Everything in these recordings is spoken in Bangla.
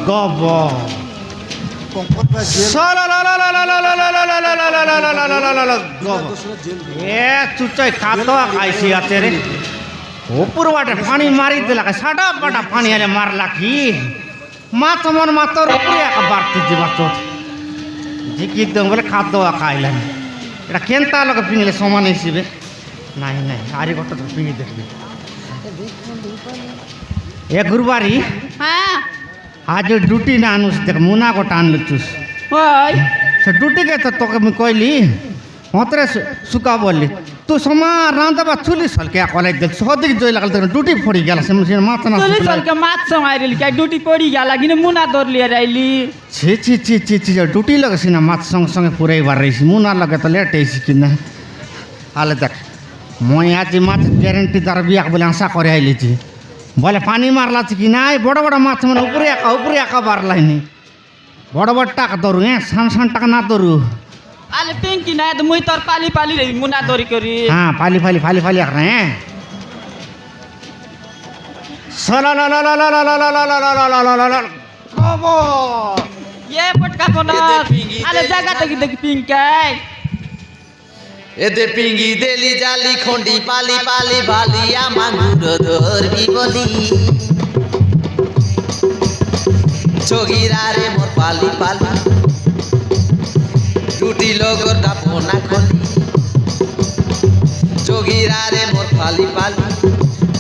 গব এ চুচাই খাতোয়া খাইছি আছে রে উপর বাটে পানি মারি দিলা সাটা বাটা পানি আলে মারলা কি মাছ মন মাতর উপরে একা বাড়তে দিবা তো জিকি দম বলে খাতোয়া খাইলেন এটা কেনতা লোক পিঙলে সমান হিসেবে নাই নাই আরি কত পিঙি দেখবি এ গুরবারি হ্যাঁ আজ ডুটি না আনুস দেখ মুনা গোটা আনলো চুস ওই সে ডুটিকে তো তোকে আমি কইলি হতরে সুকা বললি তুই সমা রাঁধবা চুলি সলকে কলাই দেখ সদিক জয় লাগল তখন ডুটি ফড়ি গেল সে মাথা না চলি চলকে মাছ মারিলি কে ডুটি পড়ি গেল কিন্তু মুনা ধরলি রাইলি ছি ছি ছি ছি ছি ডুটি লাগেছি না মাছ সঙ্গে সঙ্গে পুরাইবার রয়েছি মুনার লগে তো লেট হয়েছি কিনা আলে দেখ মই আজ মাছ গ্যারেন্টি তার বিয়াক বলে আশা করে আইলিছি বলে পানি মারলাছি কি নাই বড় বড় মাছ মানে উপরে একা বাড়লাইনি বড় বড় টাকা ধরু হ্যাঁ সান সান টাকা না ধরু আলে পিঙ্কি না তো মুই তোর পালি পালি রে মুনা ধরি করি হ্যাঁ ফালি এক হ্যাঁ এ পটকা কোনা আলে জায়গা থেকে দেখি পিঙ্কাই এতে পিঙ্গি দেলি জালি খন্ডি পালি পালি ভালিয়া মাগুর ধরবি বলি চগিরা রে মোর পালি পালি টুটি লগর ডাপনা খলি চগিরা রে মোর পালি পালি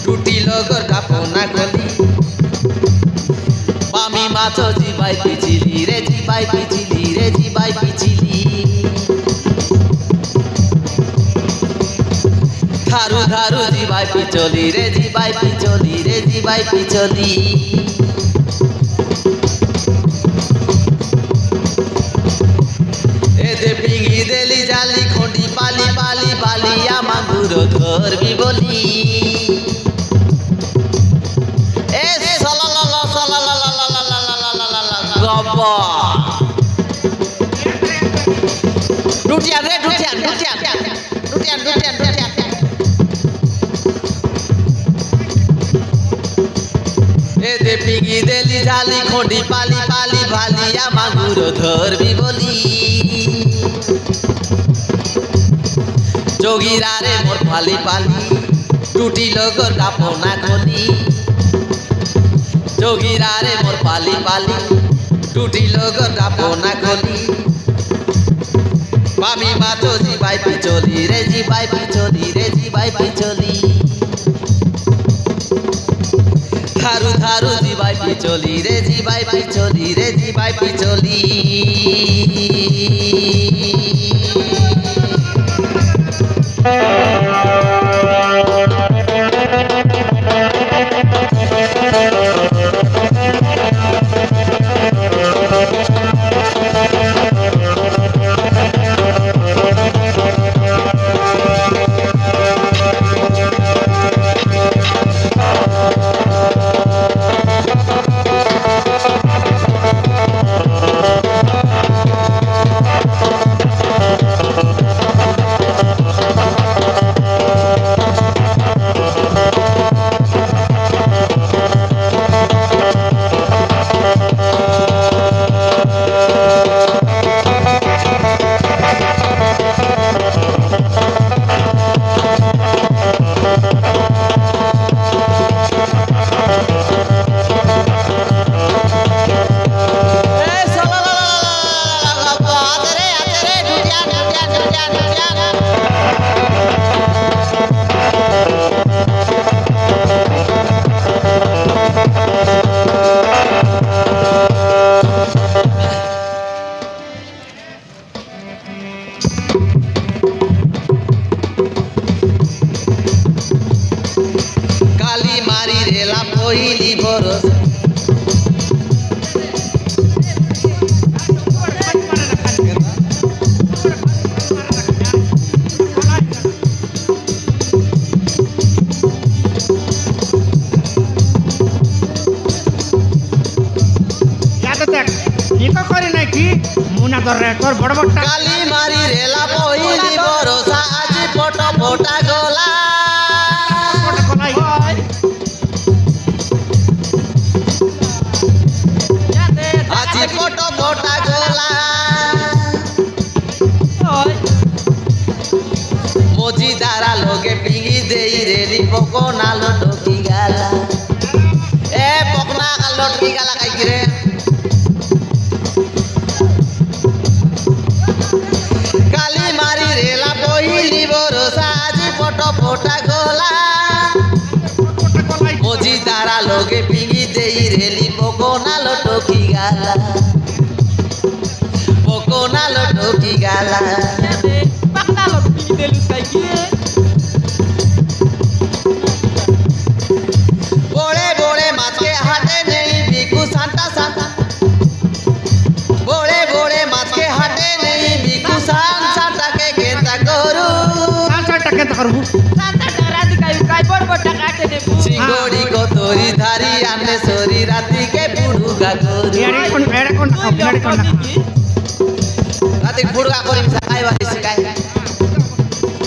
টুটি লগর ডাপনা খলি পামি মাছ জিবাই পিছিলি রে জিবাই পিছিলি রে জিবাই পিছিলি ধারু ধারু জিবাই পিচলি রে জিবাই পিচলি রে জিবাই পিচলি এতে পিঙ্গি দেলি জালি খন্ডি পালি পালি পালিয়া মাগুর ধরবি বলি এ সালালালা সালালালা গব ডুটিয়ান রে ডুটিয়ান এতে পিঙ্গি দেলি জালি খন্ডি পালি পালি ভালিয়া মাগুর ধরবি বলি যোগীরা রে মোর পালি পালি টুটি লগর ডাপনা খলি যোগীরা রে মোর পালি পালি টুটি লগর ডাপনা খলি পামি মাছ জিবাই পিচলি রে জিবাই পিচলি রে জিবাই পিচলি ধারু ধারু জিবাই পিচলি রে জিবাই পিচলি রে জিবাই পিচলি কালি মারি রেলা পহিলি বরস তোর বড় বড় কালি মারি রেলা পহিলি বরসা আজি পট ফোটা গলা পকনা লটকি গালা এ পকনা লটকি গালা কাই কিরে কালি মারি রেলা পহিলি বরসা আজি পট ফোটা গলা মজি তারা লগে পিঙি দেই রেলি পকনা লটকি গালা পকনা লটকি গালা পাকনা লোক পিঙি দেলুস কাই কি বড়ে বড়ে মাছকে হাটে নেই বিকু সান্টা সান্টা বড়ে বড়ে মাছকে হাটে নেই বিকু সান্টাকে কেতা করু সানসারটা কেন করবো সান্তা রাতি কাই কাই বড় বড় টাকা আটে দেবু চিঙ্গড়ি কতরি ধারি আনে সরি রাতিকে বুড়ুগা করি এড়ে কোন রাতি বুড়ুগা করি সাকাই বাড়ি শিকাই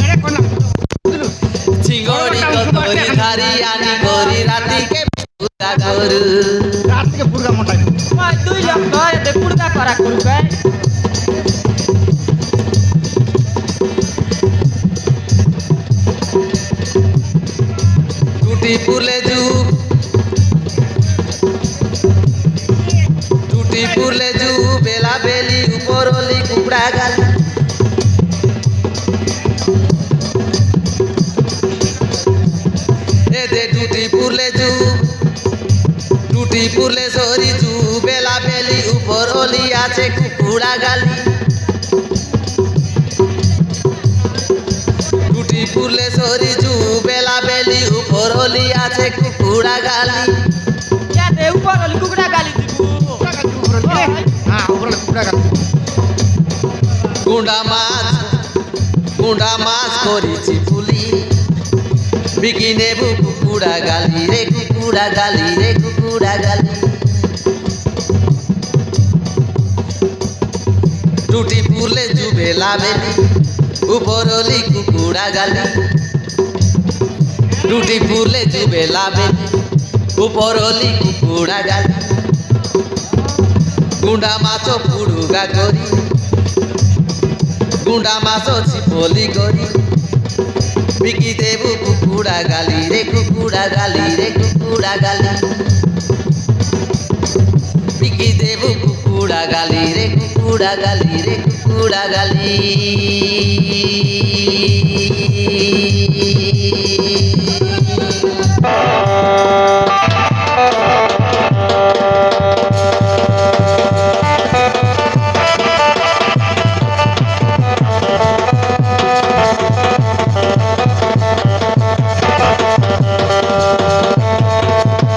এড়ে কোন চিঙ্গড়ি কতরি ধারি আনি করি রাতিকে বুড়ুগা করু রাত থেকে পুরগা মোটাই ওই দুই লোক নয় দে পুড়কা করা করু গাই টুটি পুলে যুগ টুটি পুলে যু বেলা বেলি উপরলি কুকড়া গাল এদে টুটি পুলে যু টুটি পুলে সরি যু বেলা বেলি উপরলি আছে কুকুড়া গালি টুটি পুলে সরি যু বেলা বেলি উপরলি আছে কুকুড়া গালি ইয়া দে উপর ওলি কুকুড়া গালি দিবু হ্যাঁ উপরে পুরগা গুন্ডা মাছ করিছি ফুলি বিকি নেবু কুকুড়া গালি রে কুকুড়া গালি রে কুকুড়া গালি টুটি পুলে জুবে লাবেলি উপরলি কুকুড়া গালি টুটি পুলে জুবে লাবেলি উপরলি কুকুড়া গালি গুন্ডা মাছ পুড়ুগা করি গুন্ডা মাছ চিপলি করি বিকি দেবু কুকুড়া গালি রে কুকুড়া গালি রে কুকুড়া গালি বিকি দেবু কুকুড়া গালি রে কুকুড়া গালি রে কুকুড়া গালি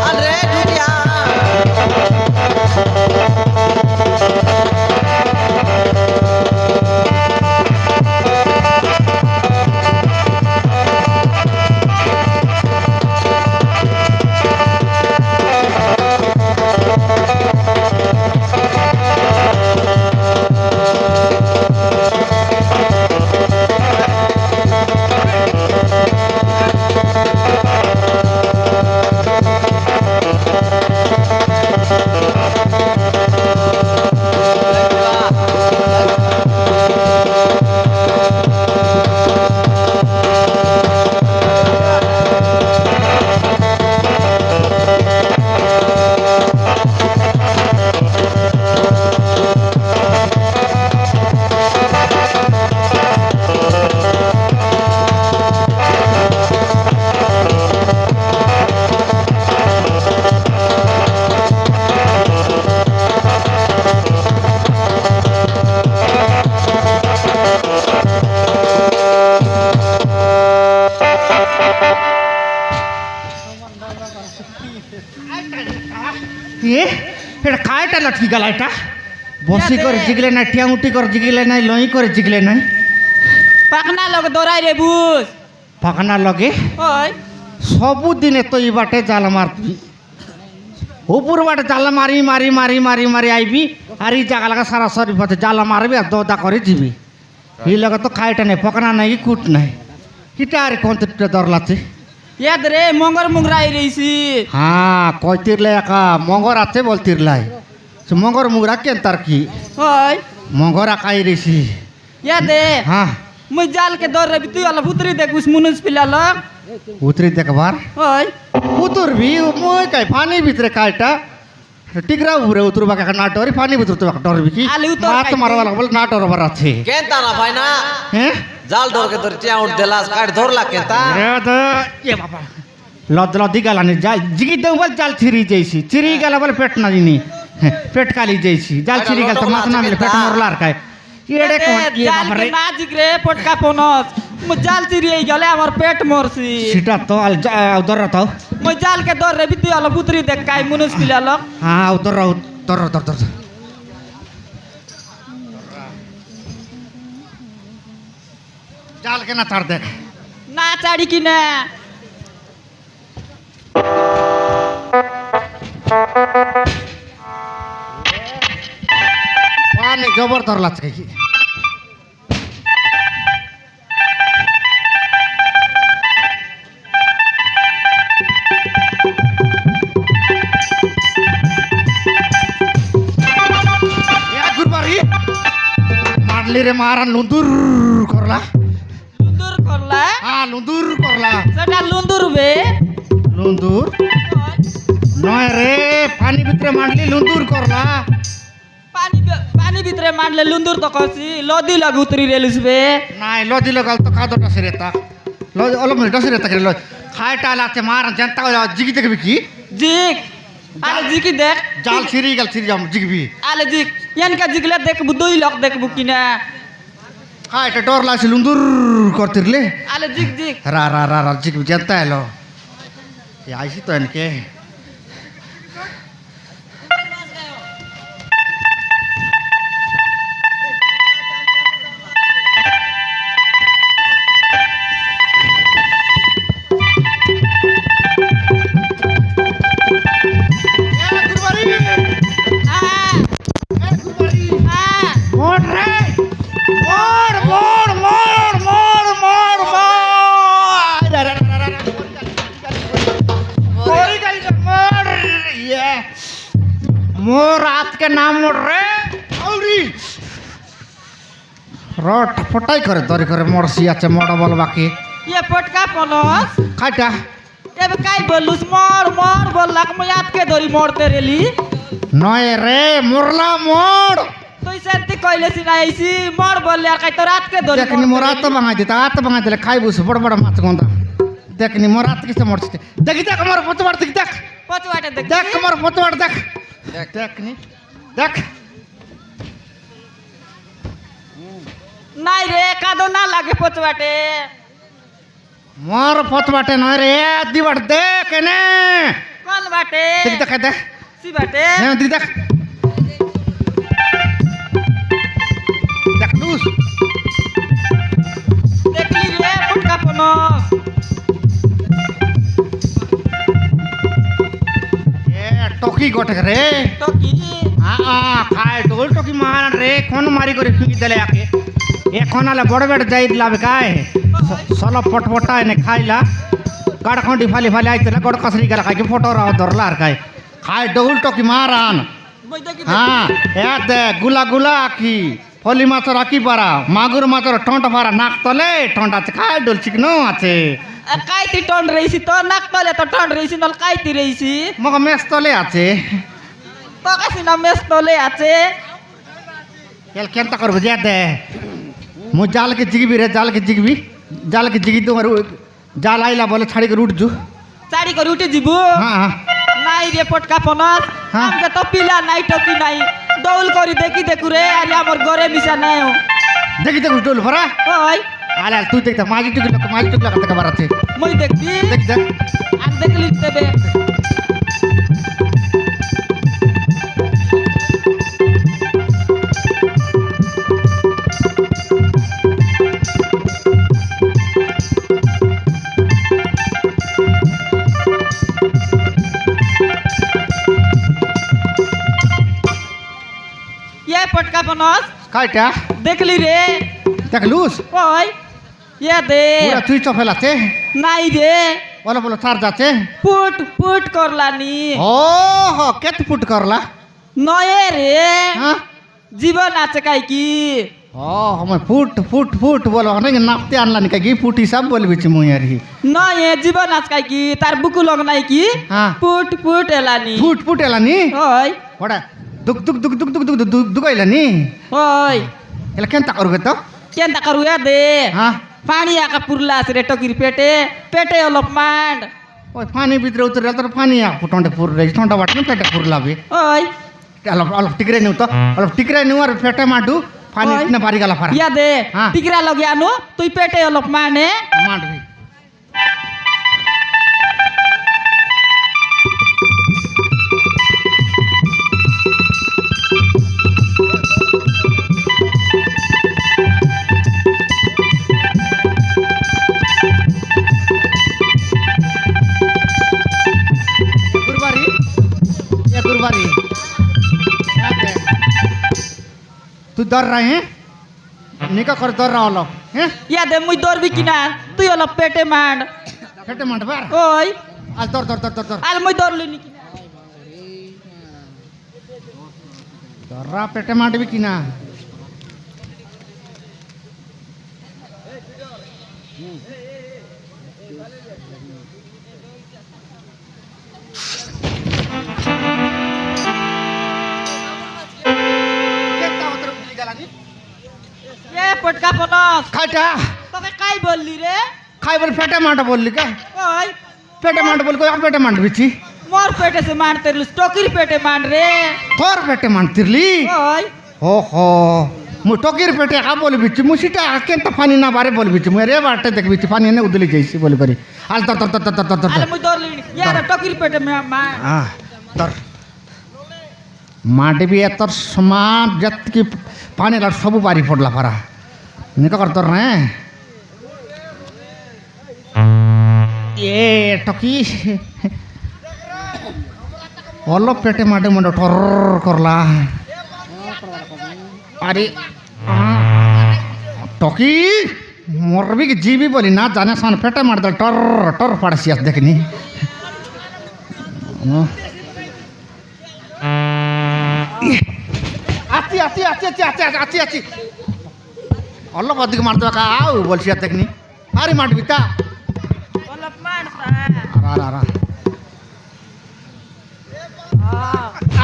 আরে ঢুকিয়া এ এটা খায়টা লটকি গেল এটা বসি করে জিগলে নাই টিয়াউটি করে জিগলে নাই লই করে জিগলে নাই পাকনা লোক দৌড়াই রে বুঝ ফাঁকনা লগে ওই ସବୁଦିନେ ତ ଏଇ ବାଟେ ଜାଲ ମାରୁଥିବି ଉପର ବାଟେ ଜାଲ ମାରି ମାରି ମାରି ମାରି ମାରି ଆଇବି ଆର ଏଇ ଜାଗା ଲାଗା ସାରା ସରି ପଛେ ଜାଲ ମାରିବି ଆଉ ଦଦା କରି ଯିବି ଇ ଲগে ତ ଖାଇଟା ନାହିଁ ପକନା ନାହିଁ କି କୁଟ ନାହିଁ কিটা আরে কোনটা দর লাগছে ইয়াদ রে মঙ্গর মুংরাই রইছি হ্যাঁ কইতিরলে একা মঙ্গর আছে বলতিরলাই সে মঙ্গর মুগরা কেন তার কি হয় মঙ্গর আকাই রেছি ইয়াদে হ্যাঁ মুই জাল কে দর রে তুই আলা ভুতরি দেখুস মুনুস পিলাল উতরি দেখবার ওই উতরবি মই কাই পানি ভিতরে কাইটা টিকরা উপরে উতরবা কাকা না ডরি পানি ভিতরে তো ডরবি কি আলে উতর মাছ কাইতে। মারবা বলে না ডরবার আছে কেনতা না ভাই না হ্যাঁ জাল ধরকে ধরে টিয়াউট দেলাস কাট ধরলা কেনতা এ তো এ বাবা লদ লদি গালানি জাল জিগি দেউ বল জাল ছিরি যাইছি ছিরি গেলা বলে পেট না দিনি পেট কালি যাইছি জাল ছিরি গেল তো মাছ না মিলে পেট মরলা আর কাই এড়ে কোন কি জাল বাবা কে রে না জিগরে পটকা পনস মই জাল চিরিয়ে গেলে আমার পেট মরছি সেটা তো আল উদর তাও মই জাল কে দর রে বিদ্যু আলো পুত্রি দেখ কাই মুনিসকিল আলো হ্যাঁ উদর দর দর দর জাল কেনা তার দেখ না চাড়ি কিনা পানি জবর ধর লাগছে কি মারলি রে মারান লুন্দুর করলা লুন্দুর করলা লুন্দুর করলা সেটা লুন্দুর বে লুন্দুর নয় রে পানি ভিতরে মারলি লুন্দুর করলা পানি ভিতরে মারলে লুন্দুর তো কছি লদি লাগু উতরি রেলিস বে নাই লদি লগাল তো কাদটা সেরে তা লদি অলম ডসরে তা করে খায়টা লাতে মারান জানতা জিগি দেখবি কি জিক আলে জিকি দেখ জাল ছিরি গেল ছিরি যাম জিগবি আলে জিক ইয়ানকা জিগলে দেখবু 2 লাখ দেখবু কিনা খায়টা ডর লাগছে লুন্দুর করতিরলে আলে জিক জিক রা রা রা রা জিগবি জানতা এলো আইসি তো এনকে মোড় রে মোড় মোড় মোড় মোড় মোড় मोर रात के नाम मोड़ रे औरी रट फटाई करे दरी करे मोड़ सियाचे मोड़ बोल बाकी ये पटका पनस खाटा एबे काई बोलुस मोर मोर बोलला मैं याद के धरी मोड़ते रेली नय रे मोरला मोड़ তুই সেন্তি কইলে সিনাইছি মোর বললে আর কাই তো রাত কে ধরি देखनी मोर हाथ भांगा देता हाथ भांगा दिले खाई बुस बड़ बड़ माछ गोंदा देखनी मोर हाथ किसे मोड़ते देखी देख मोर पतवाड़ देख देख পচুয়াটে দেখ देख मोर पतवाड़ देख देखनी देख নাই রে কাদো না লাগে পচুয়াটে मोर पतवाटे नय रे दिवाड़ देख ने কোন বাটে देख देख देख সি বাটে ने देख देख देख लूस দেখলি রে পটকা পনস ए टोकी गोटे रे তো কি खाए ढोल टोकी मार रे कोन मारी करे फिंगी देले आके ए कोनाले बड़ बड़ जाई लावे काय सलो पटपटा ने खाइला काड़खंडी फाली फाली आइतला गड़ कसरी गला खाके फोटो राव धरला काय खाए ढोल टोकी मारान মই দেখি हाँ ए दे गुला गुला आखी फली माछर आखी पारा मागुर माछर ठंट पारा नाक तले ठंड আছে খায় ঢোল চিকনো আছে কাইতি টন রইছি তো নাক তলে তো টন রইছি নল কাইতি রইছি মগ মেস তলে আছে তো কাছি না মেস তলে আছে এল কেনতা করবে যে দে মু জাল के जिगबी रे जाल के जिगबी जाल के जिगी তোমার জাল আইলা বলে ছাড়ি করে উঠজু চাড়ি করে উঠে যাবো হ্যাঁ হ্যাঁ নাই রে পটকা পনস হ্যাঁ। আমকে তো পিলা নাই টকি নাই দৌল করি দেখি দেখু রে আরে আমার ঘরে মিশা নাই দেখি দেখি ঢোল ভরা ওই আলে তুই দেখ মাঝি টুকলা কথা কবার আছে মই দেখবি দেখ দেখ আর দেখলি দেবে ये पटका पनस কাইটা দেখলি রে দেখ লুস ওই ये দে পুরা তুই তো ফেলাতে নাই রে বলে বলে তার যাচ্ছে পুট পুট করলানি ও হো কেত ফুট করলা নয়ে রে হ্যাঁ জীবন আছে কাই কি मैं फुट फुट फुट बोल नहीं नापते आनला नहीं कहीं फुट हिसाब बोल बिच मुई यार ही न ये जीवन आज काय की तार बुकु लग नाही की हाँ। Foot foot Elani foot foot एला नी ओय बड़ा दुख दुख दुख दुख दुख दुख दुख दुखाइला नी ओय एला केंता करू तो केंता करू या दे हाँ पानी आका पुरला से टोकीर पेटे पेटे अलप मांड ओय पानी भीतर उतर तो पानी आ फुटंडे पुर रे ठंडा वाटने पेटे पुरला बे ओय अलप अलप टिकरे नु तो अलप टिकरे नु और पेटे माडू पानी ओय। इतना बारी गला फरा या दे हाँ। टिकरा लग्यानो तुई पेटे अलप माने माड भी गुरुवारी ये गुरुवारी तू डर रहे हैं निका कर डर रहा लोग हैं या दे मुई दौर भी किना तुई अलप पेटे मांड फेटे मंड बार ओय आज दर दर दर दर दर आल मुई दौर लेनी किना दर्रा पेटे मंड भी किना केता उतर उठली गला नी ये पटका पलस खाटा तो काय बोलली रे खाई बोल फेटे मंड बोलली का ओय पेटे मंड बोल को पेटे मंड बिची मोर पेटे से मांड तेरे टोकीर पेटे मांड रे तोर पेटे मंड तिरली ओय ओहो मु टोकीर पेटे का बोल बिची मुसीटा केंता पानी ना बारे बोल बिची मेरे बाटे देख बिची पानी ने उदली जैसी बोल करी आल तर तर तर तर तर आल मुई दौर लेनी यार टोकीर पेटे में मांड आ तर माटी भी तर समान जत की पानी ला सब बारी पड़ला फरा निका कर तर रे ये टोकी ओलो पेटे माटे मुंड ठर करला अरे टोकी मोर भी जीवी बोली ना जाने सान पेटे मार दल टर टर पड़सिया देखनी आती आती आती आती आती आती आती अल्लाह बदिक मार दो का आओ बोलसिया देखनी अरे माट बिता अलप मांड सा अरा अरा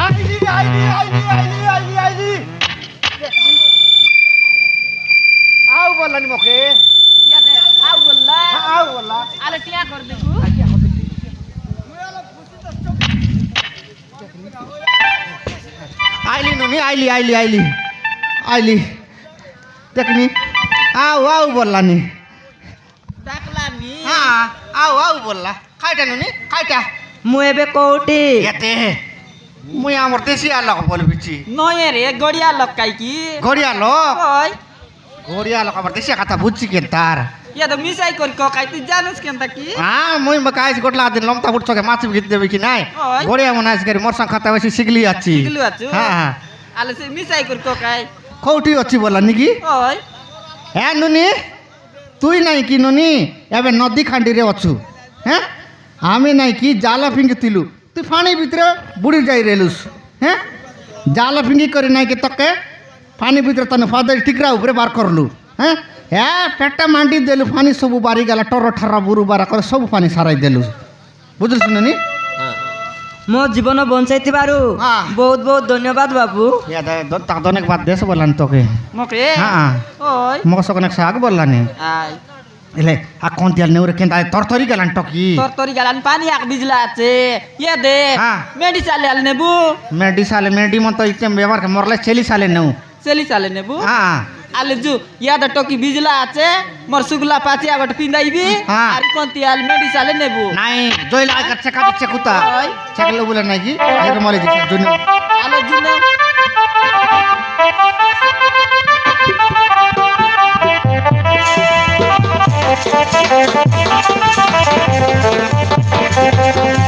आईली आईली आईली आईली आईली आईली आओ बोलला नि मोके या दे आउ बोलला आओ बोलला आले टिया कर देखू आईली नुनी आईली आईली आईली आईली देखनी आओ आओ बोलला नि डाकला मी हाँ आओ आओ बोलला खाइटा नुनी खाइटा मु एबे कोटी येते मुई आमर देसी आलो बोल बिची नये रे गड़िया लक्काई की गड़िया लोक ओय गड़िया लोक आमर देसी कथा बुझी के तार या तो मिसाई कर को काई तू जानस केनता की हाँ मुई मकाइस गोटला दिन लमता बुट सके माछ गीत देबे कि नाय ओय। गड़िया मनाइस करी मोर संग खाता वैसी सिगली अच्छी सिगली अच्छी? हाँ हाँ आले से मिसाई कर को काई कौटी अच्छी बोला निकी ओय হ্যাঁ নুনি তুই নাই কি নুনি এবে নদী খান্ডিরে অছু হ্যাঁ আমি নাই কি জাল ফিঙ্গিতিলু তুই পানি ভিতরে বুড়ি যাই রেলুস হ্যাঁ জাল ফিঙ্গি করে নাই কি তোকে পানি ভিতরে তনে ফাদের টিকরা উপরে বার করলু হ্যাঁ হ্যাঁ পেটটা মান্ডি দেলু পানি সবু বাড়ি গেল টর ঠারা বুড়ু বারা করে সবু পানি সারাই দেলু বুঝলু নুনি মো জীবন বঞ্চাইতিবারু হ্যাঁ। বহুত বহুত ধন্যবাদ বাবু তাকে অনেক বাদ দেশ বললাম তোকে মকে হ্যাঁ ওই মগস অনেক সাগ বললানি আই এলে আর কোন তেল নেউরে কেন তরতরি গেলান টকি তরতরি গালান পানি আক বিজলা আছে ইয়ে দে হ্যাঁ। মেডি চালে আল নেবু মেডি সালে মেডি মত ইতে ব্যবহার কে মরলে ছেলি সালে নেউ চেলি চালে নেবু হ্যাঁ আলে জু ইয়াদ টকি বিজলা আছে মোর সুগলা পাচি আগট পিন্দাইবি হ্যাঁ। আর কোনতি আল মেডি চালে নেবু নাই জয় লাগা কাছে কাটি চেকুতা ওই। চেকলে বলে নাই কি এর মরে দিছে জন্য আলে জুনে Thank you.